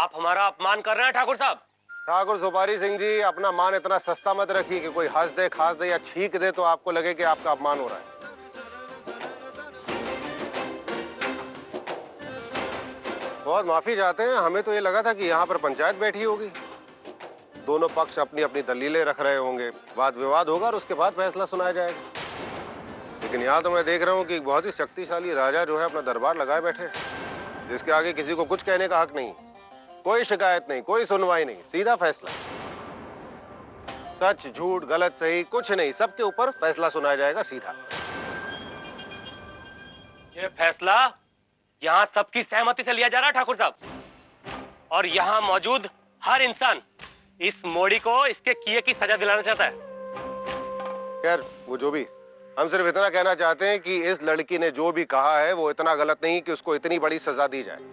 आप हमारा अपमान कर रहे हैं ठाकुर साहब। ठाकुर सुपारी सिंह जी, अपना मान इतना सस्ता मत रखिए कि कोई हंस दे, खास दे या छींक दे तो आपको लगे कि आपका अपमान हो रहा है। बहुत माफी चाहते हैं, हमें तो ये लगा था कि यहाँ पर पंचायत बैठी होगी, दोनों पक्ष अपनी अपनी दलीलें रख रहे होंगे, वाद विवाद होगा और उसके बाद फैसला सुनाया जाएगा। लेकिन यहाँ तो मैं देख रहा हूँ कि एक बहुत ही शक्तिशाली राजा जो है अपना दरबार लगाए बैठे, जिसके आगे किसी को कुछ कहने का हक नहीं, कोई शिकायत नहीं, कोई सुनवाई नहीं, सीधा फैसला। सच झूठ गलत सही कुछ नहीं, सबके ऊपर फैसला सुनाया जाएगा सीधा। ये फैसला यहाँ सबकी सहमति से लिया जा रहा है ठाकुर साहब, और यहाँ मौजूद हर इंसान इस मोड़ी को इसके किए की सजा दिलाना चाहता है। यार वो जो भी, हम सिर्फ इतना कहना चाहते हैं कि इस लड़की ने जो भी कहा है वो इतना गलत नहीं कि उसको इतनी बड़ी सजा दी जाए।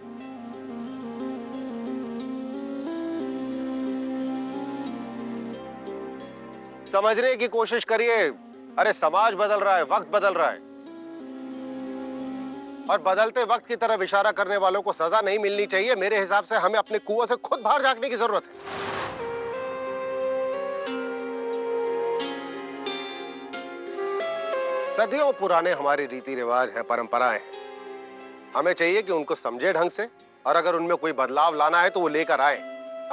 समझने की कोशिश करिए, अरे समाज बदल रहा है, वक्त बदल रहा है, और बदलते वक्त की तरफ इशारा करने वालों को सजा नहीं मिलनी चाहिए। मेरे हिसाब से हमें अपने कुओं से खुद बाहर झांकने की जरूरत है। सदियों पुराने हमारे रीति रिवाज हैं, परंपराएं हैं, हमें चाहिए कि उनको समझे ढंग से, और अगर उनमें कोई बदलाव लाना है तो वो लेकर आए।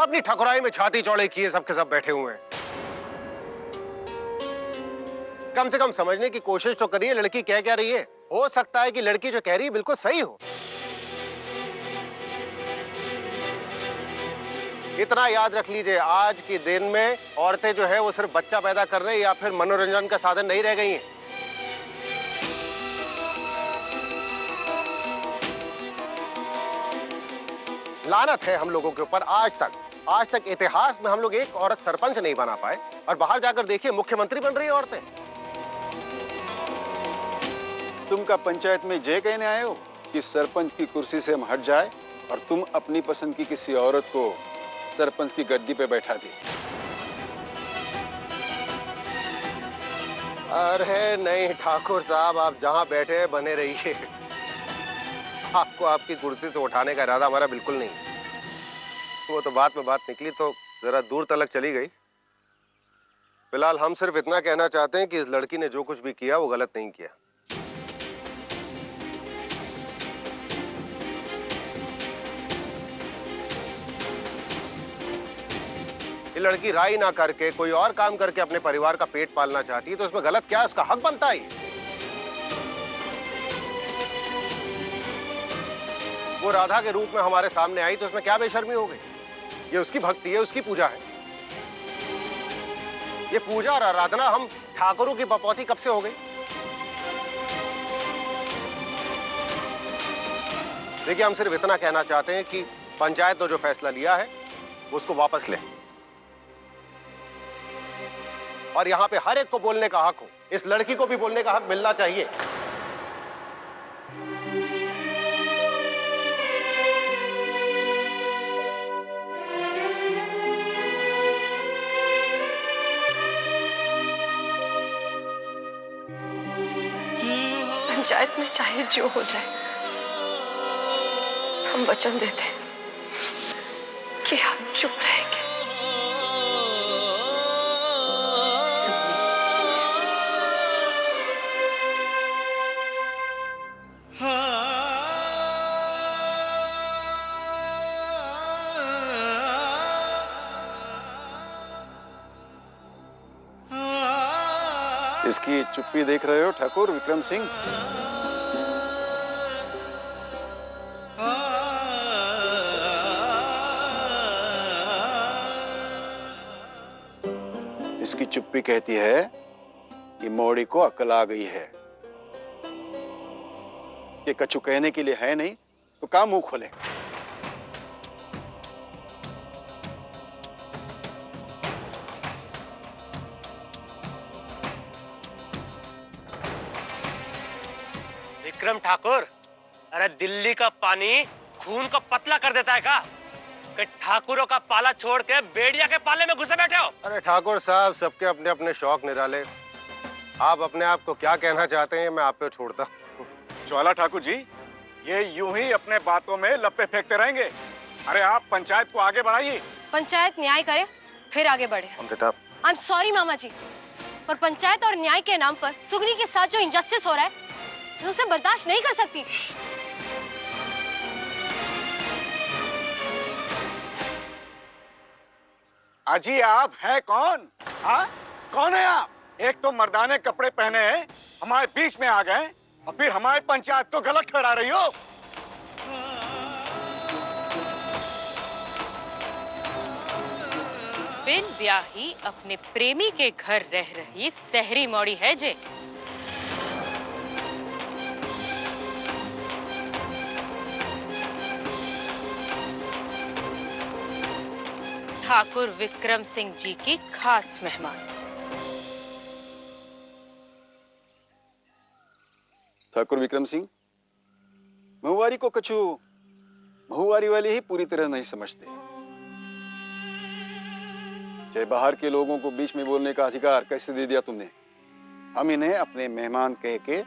अपनी ठकुराई में छाती चौड़े किए सबके सब बैठे हुए हैं। कम से कम समझने की कोशिश तो करिए लड़की कह क्या रही है। हो सकता है कि लड़की जो कह रही है बिल्कुल सही हो। इतना याद रख लीजिए, आज के दिन में औरतें जो है वो सिर्फ बच्चा पैदा करने या फिर मनोरंजन का साधन नहीं रह गई हैं। लानत है हम लोगों के ऊपर, आज तक इतिहास में हम लोग एक औरत सरपंच नहीं बना पाए, और बाहर जाकर देखिए मुख्यमंत्री बन रही है औरतें। तुम का पंचायत में जय कहने आए हो कि सरपंच की कुर्सी से हम हट जाए और तुम अपनी पसंद की किसी औरत को सरपंच की गद्दी पे बैठा दी। अरे नहीं ठाकुर साहब, आप जहां बैठे हैं बने रहिए। आपको आपकी कुर्सी से उठाने का इरादा हमारा बिल्कुल नहीं। वो तो बात में बात निकली तो जरा दूर तलक चली गई। फिलहाल हम सिर्फ इतना कहना चाहते हैं कि इस लड़की ने जो कुछ भी किया वो गलत नहीं किया। ये लड़की राई ना करके कोई और काम करके अपने परिवार का पेट पालना चाहती है, तो इसमें गलत क्या है? उसका हक बनता है। वो राधा के रूप में हमारे सामने आई तो इसमें क्या बेशर्मी हो गई? ये उसकी भक्ति है, उसकी पूजा है। ये पूजा और आराधना हम ठाकुरों की बपौती कब से हो गई? देखिए, हम सिर्फ इतना कहना चाहते हैं कि पंचायत ने जो फैसला लिया है उसको वापस लें, और यहां पे हर एक को बोलने का हक हो। इस लड़की को भी बोलने का हक मिलना चाहिए। पंचायत में चाहे जो हो जाए, हम वचन देते हैं कि हम चुप रहेंगे। इसकी चुप्पी देख रहे हो ठाकुर विक्रम सिंह? इसकी चुप्पी कहती है कि मौड़ी को अक्ल आ गई है। कि कछु कहने के लिए है नहीं तो काम मुंह खोले। विक्रम ठाकुर, अरे दिल्ली का पानी खून को पतला कर देता है का? कि ठाकुरों का पाला छोड़ के बेड़िया के पाले में घुसे बैठे हो? अरे ठाकुर साहब, सबके अपने अपने शौक निराले। आप अपने आप को क्या कहना चाहते हैं मैं आप पे छोड़ता हूं। ज्वाला ठाकुर जी, ये यूं ही अपने बातों में लप्पे फेंकते रहेंगे। अरे आप पंचायत को आगे बढ़ाइए। पंचायत न्याय करे फिर आगे बढ़े। अमृता, आई एम सॉरी मामा जी, पर पंचायत और न्याय के नाम पर सुगनी के साथ जो इनजस्टिस हो रहा है, मैं उसे बर्दाश्त नहीं कर सकती। अजी आप है कौन? हाँ, कौन है आप? एक तो मर्दाने कपड़े पहने हैं, हमारे बीच में आ गए और फिर हमारे पंचायत को गलत ठहरा रही हो। बिन ब्याही अपने प्रेमी के घर रह रही सहरी मौड़ी है जे। ठाकुर विक्रम सिंह जी की खास मेहमान। ठाकुर विक्रम सिंह, महुआरी को कछु महुआरी वाले ही पूरी तरह नहीं समझते। चाहे बाहर के लोगों को बीच में बोलने का अधिकार कैसे दे दिया तुमने? हम इन्हें अपने मेहमान कह के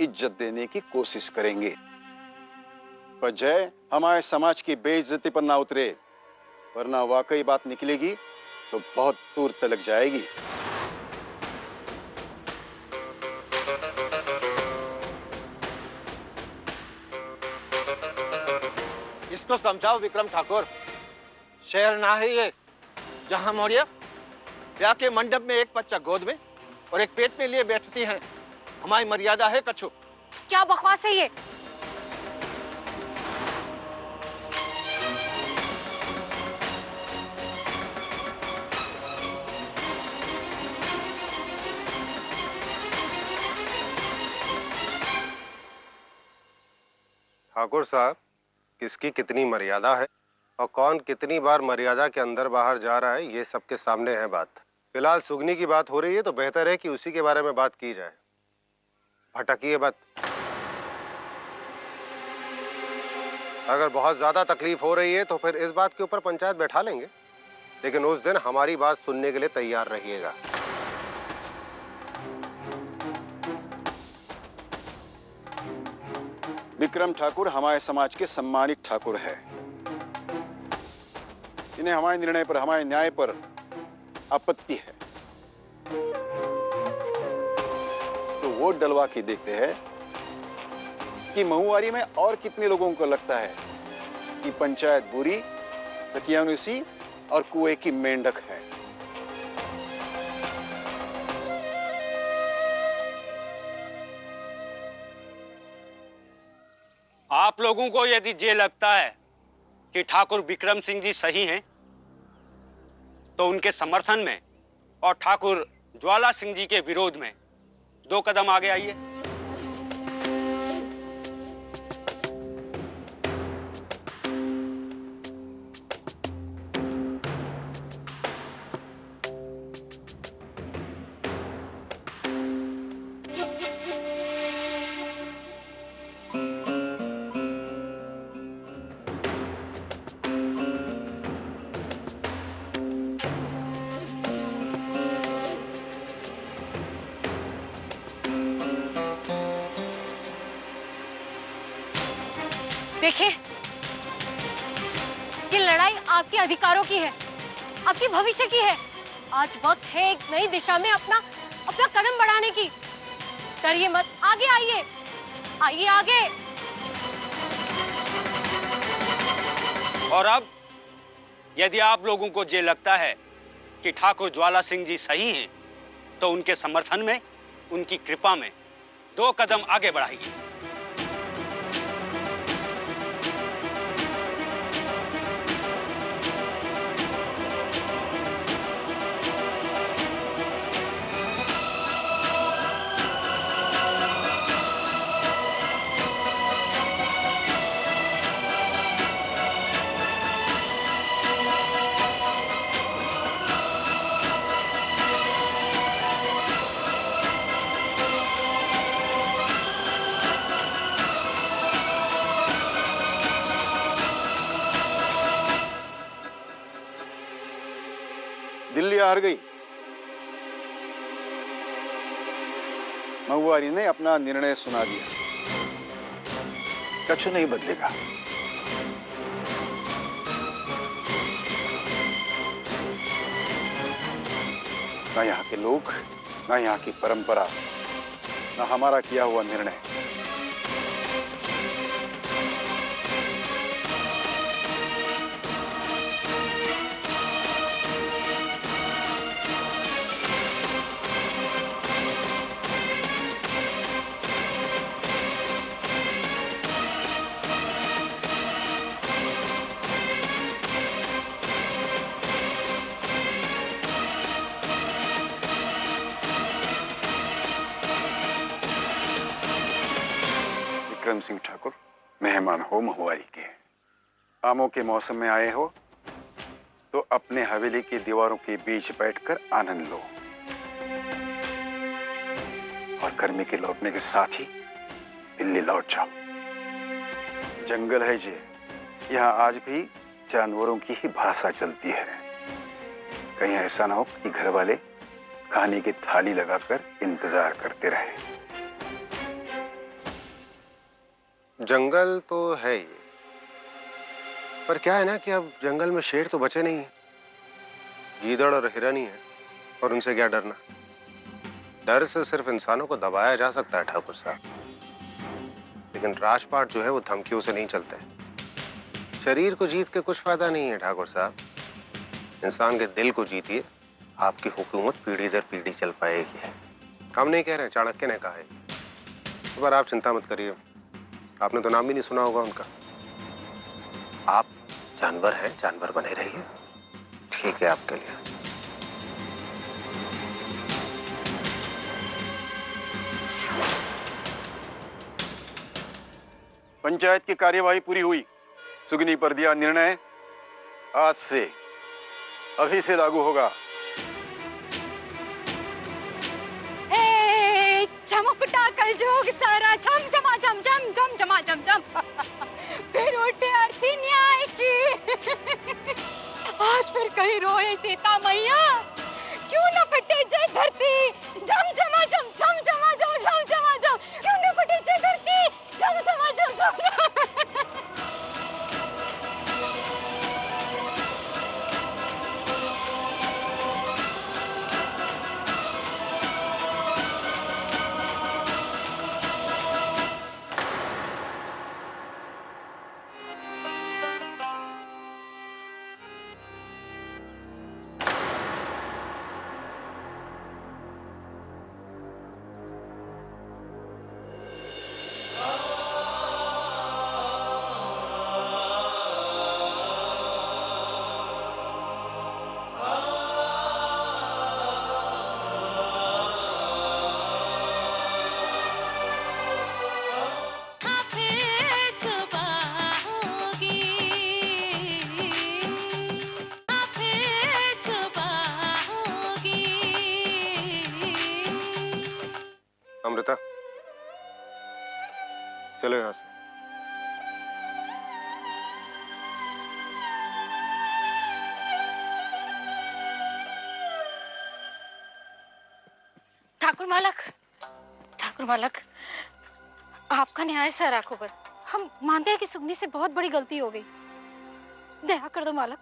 इज्जत देने की कोशिश करेंगे, पर जय हमारे समाज की बेइज्जती पर ना उतरे, वरना वाकई बात निकलेगी तो बहुत दूर तलक जाएगी। इसको समझाओ विक्रम ठाकुर, शहर ना है ये जहां मौर्य ब्याह के मंडप में एक बच्चा गोद में और एक पेट में लिए बैठती हैं। हमारी मर्यादा है कछु। क्या बकवास है ये? ठाकुर साहब, किसकी कितनी मर्यादा है और कौन कितनी बार मर्यादा के अंदर बाहर जा रहा है, ये सबके सामने है बात। फिलहाल सुगनी की बात हो रही है तो बेहतर है कि उसी के बारे में बात की जाए। भटकिए मत। अगर बहुत ज्यादा तकलीफ हो रही है तो फिर इस बात के ऊपर पंचायत बैठा लेंगे, लेकिन उस दिन हमारी बात सुनने के लिए तैयार रहिएगा। विक्रम ठाकुर हमारे समाज के सम्मानित ठाकुर है। इन्हें हमारे निर्णय पर, हमारे न्याय पर आपत्ति है, तो वोट डलवा के देखते हैं कि महुआरी में और कितने लोगों को लगता है कि पंचायत बुरी, तकियानुसी और कुएं की मेंढक है। आप लोगों को यदि ये लगता है कि ठाकुर विक्रम सिंह जी सही हैं, तो उनके समर्थन में और ठाकुर ज्वाला सिंह जी के विरोध में 2 कदम आगे आइए। देखिए, ये लड़ाई आपके अधिकारों की है, आपके भविष्य की है। आज वक्त है एक नई दिशा में अपना कदम बढ़ाने की। डरिए मत, आगे आइए, आइए आगे। और अब यदि आप लोगों को ये लगता है कि ठाकुर ज्वाला सिंह जी सही हैं, तो उनके समर्थन में, उनकी कृपा में 2 कदम आगे बढ़ाइए। दिल्ली हार गई। महुआरी ने अपना निर्णय सुना दिया, कछु नहीं बदलेगा। ना यहाँ के लोग, ना यहाँ की परंपरा, ना हमारा किया हुआ निर्णय। विक्रम सिंह ठाकुर, मेहमान हो महुआरी के। आमों के मौसम में आए हो तो अपने हवेली की दीवारों के बीच बैठकर आनंद लो, और गर्मी के लौटने के साथ ही दिल्ली लौट जाओ। जंगल है ये, यहाँ आज भी जानवरों की ही भाषा चलती है। कहीं ऐसा ना हो कि घर वाले खाने की थाली लगाकर इंतजार करते रहें। जंगल तो है ही, पर क्या है ना कि अब जंगल में शेर तो बचे नहीं है, गीदड़ और हिरन ही है, और उनसे क्या डरना। डर से सिर्फ इंसानों को दबाया जा सकता है ठाकुर साहब, लेकिन राजपाट जो है वो धमकियों से नहीं चलते। शरीर को जीत के कुछ फायदा नहीं है ठाकुर साहब, इंसान के दिल को जीतिए, आपकी हुकूमत पीढ़ी दर पीढ़ी चल पाएगी। हम नहीं कह रहे, चाणक्य ने कहा है। पर आप चिंता मत करिए, आपने तो नाम भी नहीं सुना होगा उनका। आप जानवर हैं, जानवर बने रहिए, ठीक है आपके लिए। पंचायत की कार्यवाही पूरी हुई। सुगनी पर दिया निर्णय आज से, अभी से लागू होगा। चमकटा कल जोग सारा छम छमा छम छम छम छमा छम छम फिर उठे आरती न्याय की। आज फिर कहीं रोए सीता मैया, क्यों न फटे जय धरती झम झमा झम झम झमा झम झम झमा झम, क्यों न फटे जय धरती झम झमा झम झम। अमृता, चलो यहाँ से। ठाकुर मालक, ठाकुर मालक, आपका न्याय सर आंखों पर। हम मानते हैं कि सुगनी से बहुत बड़ी गलती हो गई। दया कर दो मालक,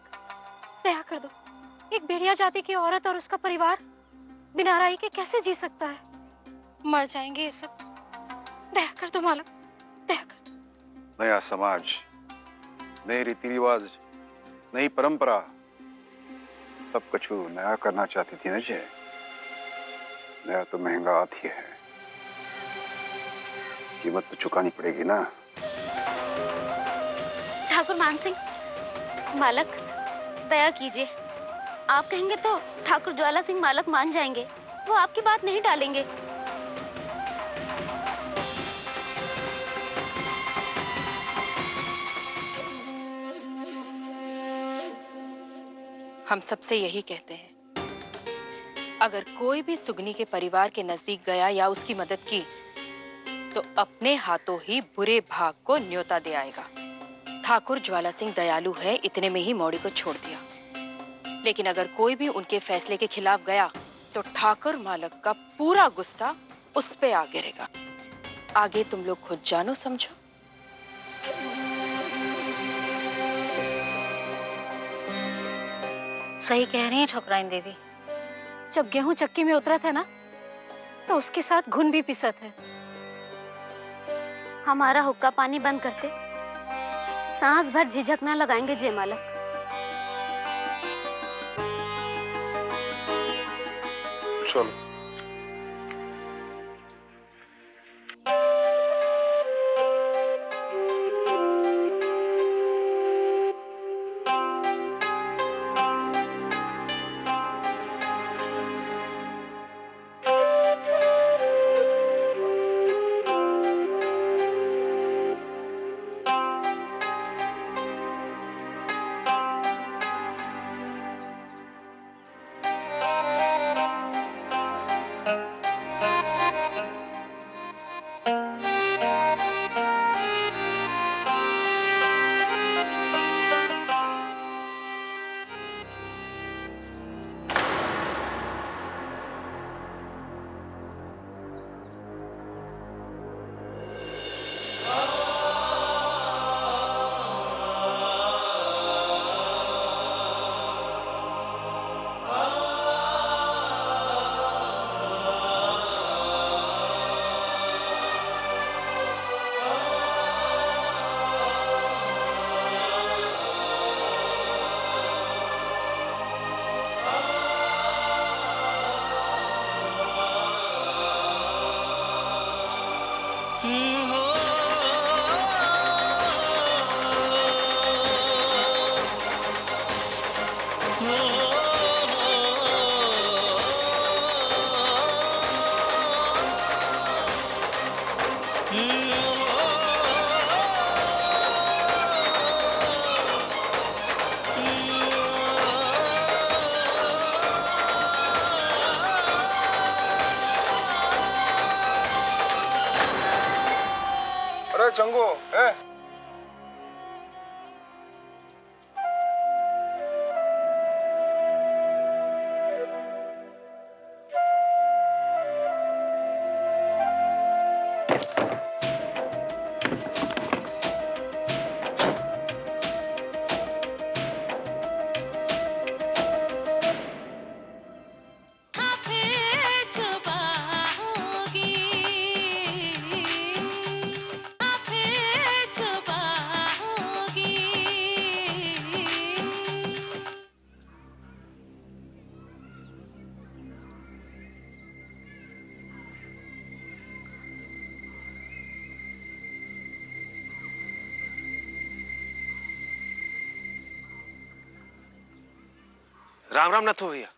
दया कर दो। एक भेड़िया जाति की औरत और उसका परिवार बिना राई के कैसे जी सकता है? मर जाएंगे ये सब। दया कर दो मालक, दया कर दो। नया समाज, नए रीति रिवाज, नई परंपरा, सब कुछ नया करना चाहती थी ना जय। नया तो महंगा आती है, कीमत तो चुकानी पड़ेगी ना। ठाकुर मान सिंह, मालक दया कीजिए। आप कहेंगे तो ठाकुर ज्वाला सिंह मालक मान जाएंगे, वो आपकी बात नहीं टालेंगे। हम सबसे यही कहते हैं, अगर कोई भी सुगनी के परिवार के नजदीक गया या उसकी मदद की तो अपने हाथों ही बुरे भाग को न्योता दे आएगा। ठाकुर ज्वाला सिंह दयालु है, इतने में ही मौड़ी को छोड़ दिया, लेकिन अगर कोई भी उनके फैसले के खिलाफ गया तो ठाकुर मालक का पूरा गुस्सा उस पे आ गिरेगा। आगे तुम लोग खुद जानो समझो। सही कह रही हैं ठकुराइन देवी, जब गेहूं चक्की में उतरा था ना, तो उसके साथ घुन भी पिसा है। हमारा हुक्का पानी बंद करते, सांस भर झिझक ना लगाएंगे जय मालक। चलो। अरे चंगू है? राम राम नथु भैया।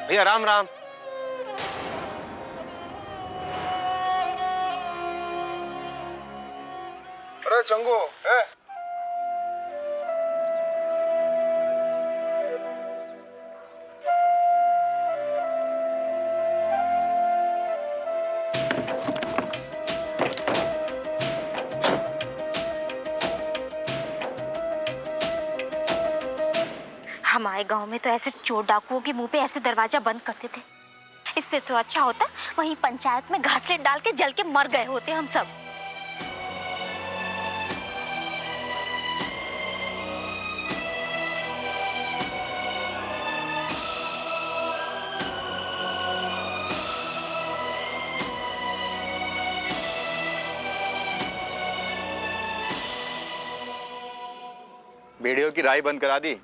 भैया राम राम। अरे चंगू है? हमारे गांव में तो ऐसे चोर डाकुओं के मुंह पे ऐसे दरवाजा बंद करते थे। इससे तो अच्छा होता वहीं पंचायत में घासलेट डाल के जल के मर गए होते हम सब। बेड़ियों की राई बंद करा दी।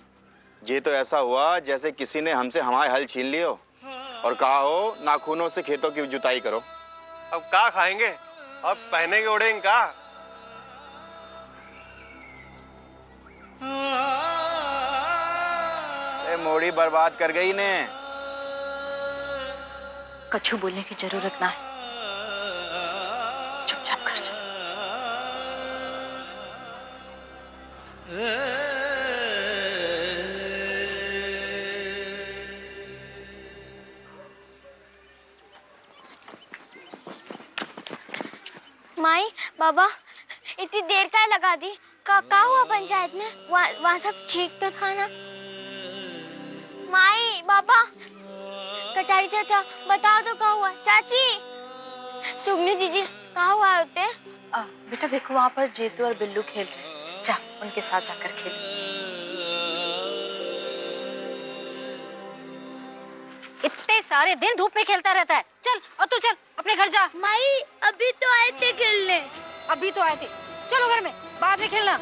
ये तो ऐसा हुआ जैसे किसी ने हमसे हमारे हल छीन लिए हो और कहा हो नाखूनों से खेतों की जुताई करो। अब क्या खाएंगे? अब पहनेंगे ओढ़ेंगे क्या? मोड़ी बर्बाद कर गई ने। कछु बोलने की जरूरत ना है, चुपचाप कर चल। माई बाबा इतनी देर का लगा दी? का हुआ पंचायत में? वहाँ सब ठीक तो था ना? माई बाबा कटारी चाचा बताओ तो क्या हुआ। चाची सुगनी जीजी कहाँ हुआ होते? बेटा देखो वहाँ पर जेतू और बिल्लू खेल रहे हैं, जा उनके साथ जाकर खेल। इतने सारे दिन धूप में खेलता रहता है। चल और तू चल अपने घर जा। माई अभी तो आए थे खेलने। अभी तो आए थे, चलो घर में, बाद में खेलना।